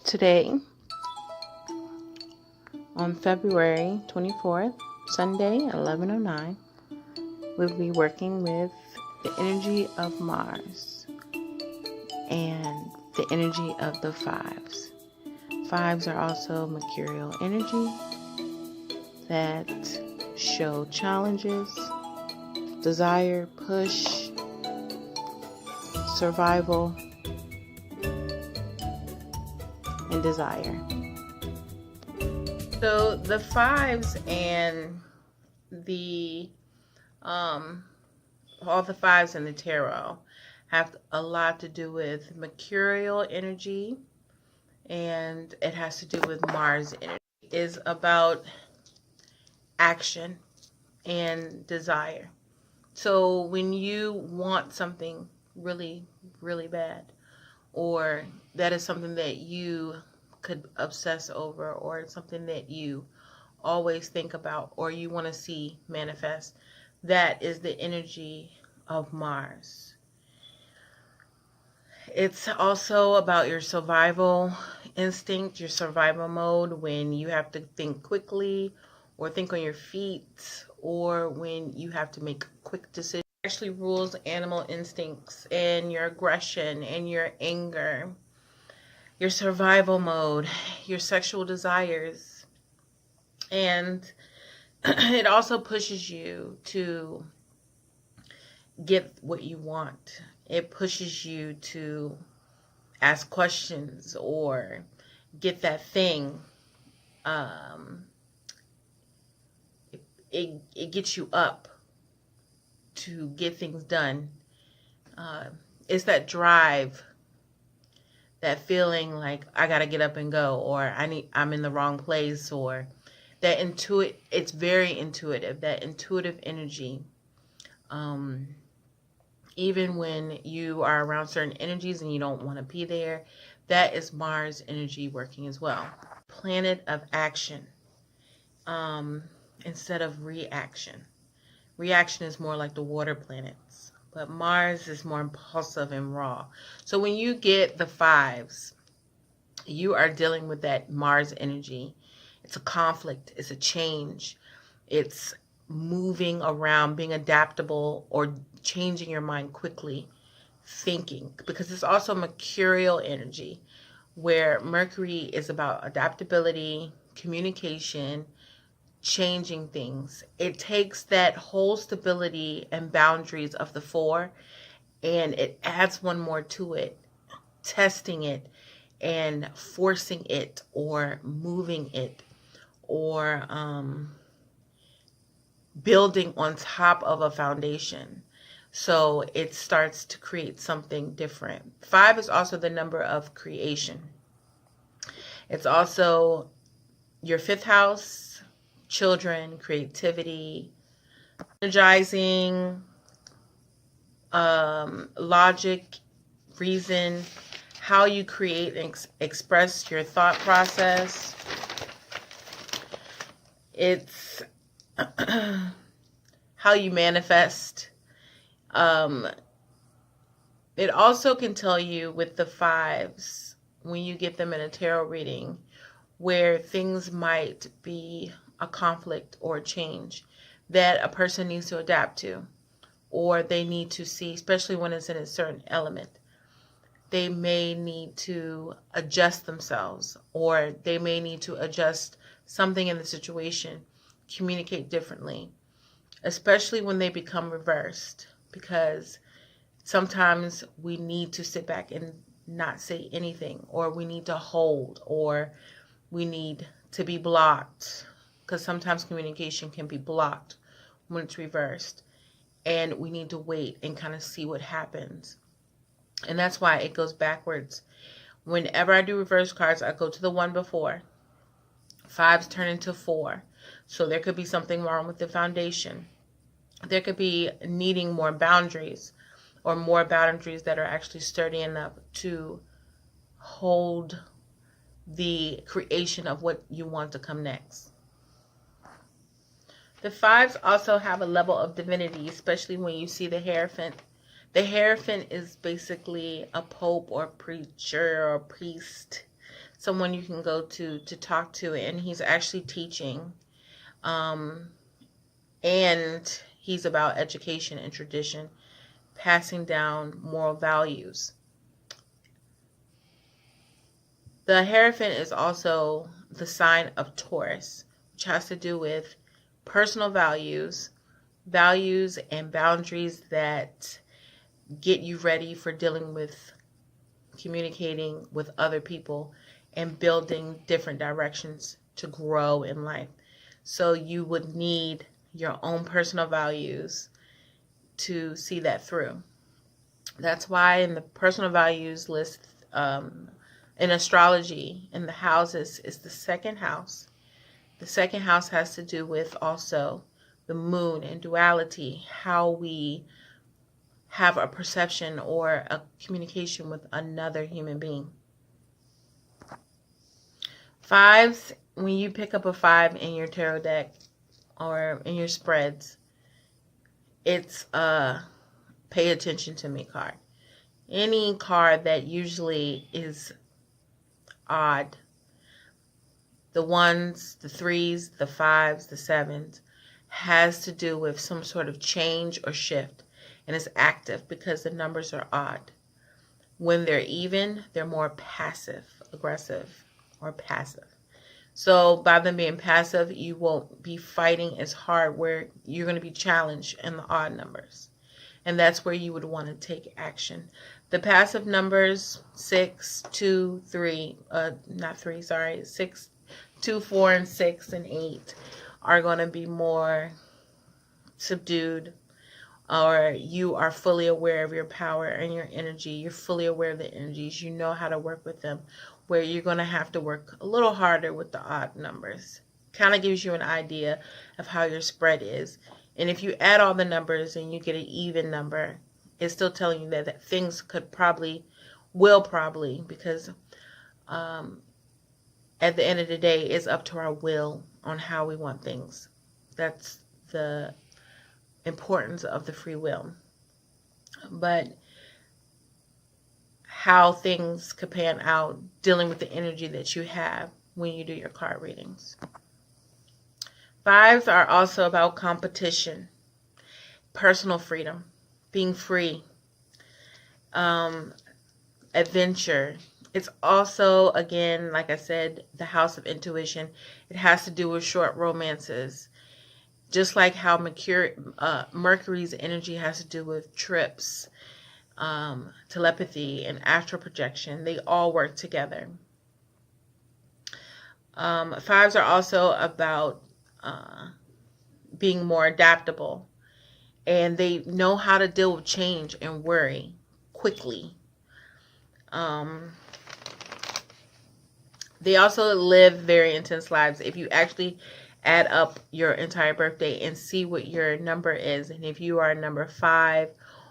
Today, on February 24th, Sunday, 11:09, we'll be working with the energy of Mars and the energy of the fives. Fives are also mercurial energy that show challenges, desire, push, survival, and desire. So the fives and the all the fives in the tarot have a lot to do with mercurial energy, and it has to do with Mars energy. It is about action and desire. So when you want something really, really bad, or that is something that you could obsess over, or something that you always think about, or you want to see manifest, that is the energy of Mars. It's also about your survival instinct, your survival mode, when you have to think quickly or think on your feet, or when you have to make quick decisions. It actually rules animal instincts and your aggression and your anger, your survival mode, your sexual desires. And it also pushes you to get what you want. It pushes you to ask questions or get that thing. It gets you up to get things done. It's that drive, that feeling like I gotta get up and go, or I'm in the wrong place, or that it's very intuitive, that intuitive energy. Even when you are around certain energies and you don't want to be there, that is Mars energy working as well. Planet of action, instead of reaction. Reaction is more like the water planets, but Mars is more impulsive and raw. So when you get the fives, you are dealing with that Mars energy. It's a conflict, it's a change, it's moving around, being adaptable, or changing your mind quickly, thinking, because it's also mercurial energy, where Mercury is about adaptability, communication, changing things. It takes that whole stability and boundaries of the four, and it adds one more to it, testing it and forcing it, or moving it, or building on top of a foundation. So it starts to create something different. 5 is also the number of creation. It's also your 5th house, children, creativity, energizing, logic, reason, how you create and express your thought process. It's how you manifest. It also can tell you with the 5s, when you get them in a tarot reading, where things might be a conflict or a change that a person needs to adapt to, or they need to see, especially when it's in a certain element. They may need to adjust themselves, or they may need to adjust something in the situation, communicate differently, especially when they become reversed, because sometimes we need to sit back and not say anything, or we need to hold, or we need to be blocked, because sometimes communication can be blocked when it's reversed, and we need to wait and kind of see what happens. And that's why it goes backwards. Whenever I do reverse cards, I go to the one before. 5s turn into 4. So there could be something wrong with the foundation. There could be needing more boundaries, or more boundaries that are actually sturdy enough to hold the creation of what you want to come next. The 5s also have a level of divinity, especially when you see the Hierophant. The Hierophant is basically a pope or preacher or priest, someone you can go to talk to, and he's actually teaching. Um, and he's about education and tradition, passing down moral values. The Hierophant is also the sign of Taurus, which has to do with personal values, and boundaries that get you ready for dealing with communicating with other people and building different directions to grow in life. So you would need your own personal values to see that through. That's why in the personal values list, in astrology, in the houses, is the second house. The second house has to do with also the moon and duality, how we have a perception or a communication with another human being. Fives, when you pick up a 5 in your tarot deck or in your spreads, it's a pay attention to me card. Any card that usually is odd, the 1s, the 3s, the 5s, the 7s, has to do with some sort of change or shift, and it's active because the numbers are odd. When they're even, they're more passive, aggressive, or passive. So by them being passive, you won't be fighting as hard, where you're going to be challenged in the odd numbers. And that's where you would want to take action. The passive numbers, 6, 2, 3, 6, 2, 4, and 6, and 8 are going to be more subdued, or you are fully aware of your power and your energy. You're fully aware of the energies. You know how to work with them, where you're going to have to work a little harder with the odd numbers. Kind of gives you an idea of how your spread is. And if you add all the numbers and you get an even number, it's still telling you that things will probably, because at the end of the day, it's up to our will on how we want things. That's the importance of the free will. But how things could pan out, dealing with the energy that you have when you do your card readings. 5s are also about competition, personal freedom, being free, adventure. It's also, again, like I said, the house of intuition. It has to do with short romances. Just like how Mercury's energy has to do with trips, telepathy, and astral projection. They all work together. 5s are also about being more adaptable, and they know how to deal with change and worry quickly. They also live very intense lives. If you actually add up your entire birthday and see what your number is, and if you are number 5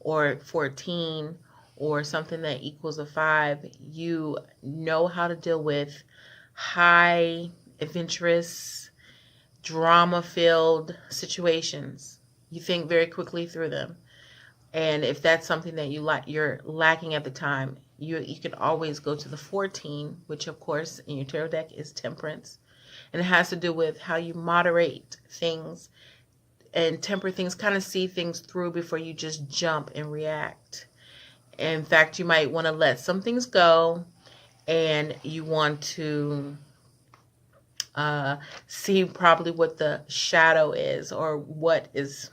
or 14 or something that equals a 5, you know how to deal with high, adventurous, drama-filled situations. You think very quickly through them. And if that's something that you're lacking at the time, you can always go to the 14, which of course in your tarot deck is Temperance. And it has to do with how you moderate things and temper things, kind of see things through before you just jump and react. In fact, you might want to let some things go, and you want to see probably what the shadow is, or what is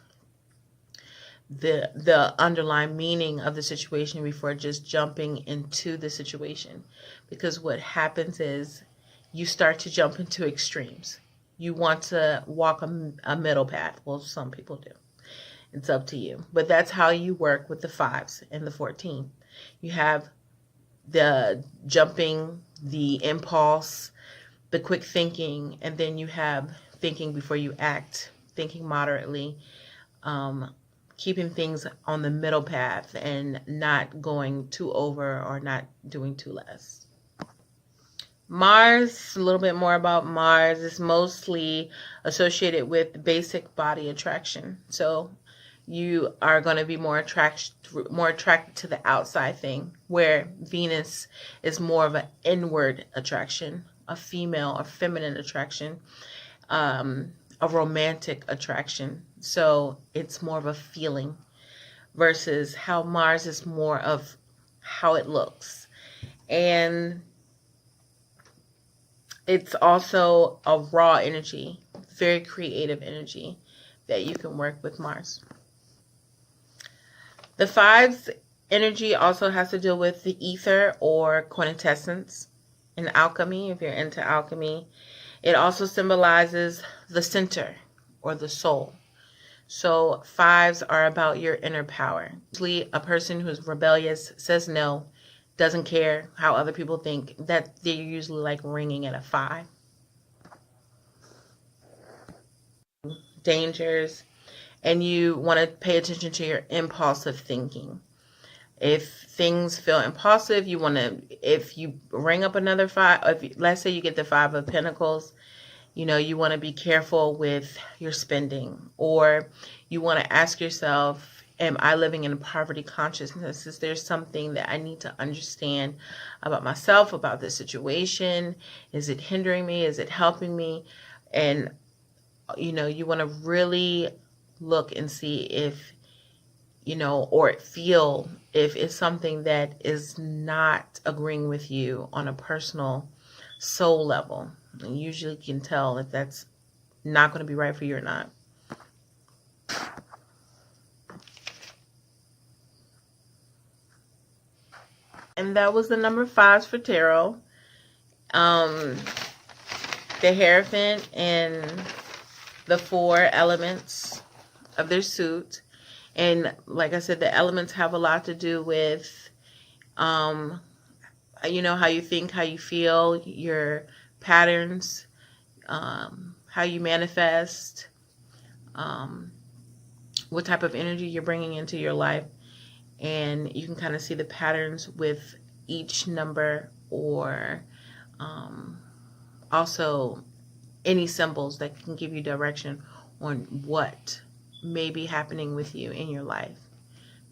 the underlying meaning of the situation before just jumping into the situation. Because what happens is you start to jump into extremes. You want to walk a middle path. Well, some people do. It's up to you. But that's how you work with the 5s and the 14. You have the jumping, the impulse, the quick thinking, and then you have thinking before you act, thinking moderately, keeping things on the middle path and not going too over or not doing too less. Mars, a little bit more about Mars, is mostly associated with basic body attraction. So you are going to be more attracted to the outside thing, where Venus is more of an inward attraction, a female or feminine attraction, a romantic attraction. So it's more of a feeling, versus how Mars is more of how it looks. And it's also a raw energy, very creative energy that you can work with Mars. The fives energy also has to deal with the ether or quintessence in alchemy, if you're into alchemy. It also symbolizes the center or the soul. So fives are about your inner power. Usually a person who's rebellious, says no, doesn't care how other people think, that they're usually like ringing at a 5. Dangers. And you want to pay attention to your impulsive thinking. If things feel impulsive, you want to, if you ring up another 5, let's say you get the 5 of Pentacles, you know, you want to be careful with your spending, or you want to ask yourself, am I living in a poverty consciousness? Is there something that I need to understand about myself, about this situation? Is it hindering me? Is it helping me? And, you know, you want to really look and see if, you know, or feel if it's something that is not agreeing with you on a personal soul level. And usually can tell if that's not going to be right for you or not. And that was the number 5s for tarot. The Hierophant and the 4 elements of their suit. And like I said, the elements have a lot to do with, you know, how you think, how you feel, your patterns, how you manifest, what type of energy you're bringing into your life. And you can kind of see the patterns with each number, or also any symbols that can give you direction on what may be happening with you in your life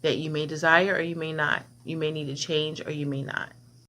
that you may desire or you may not. You may need to change or you may not.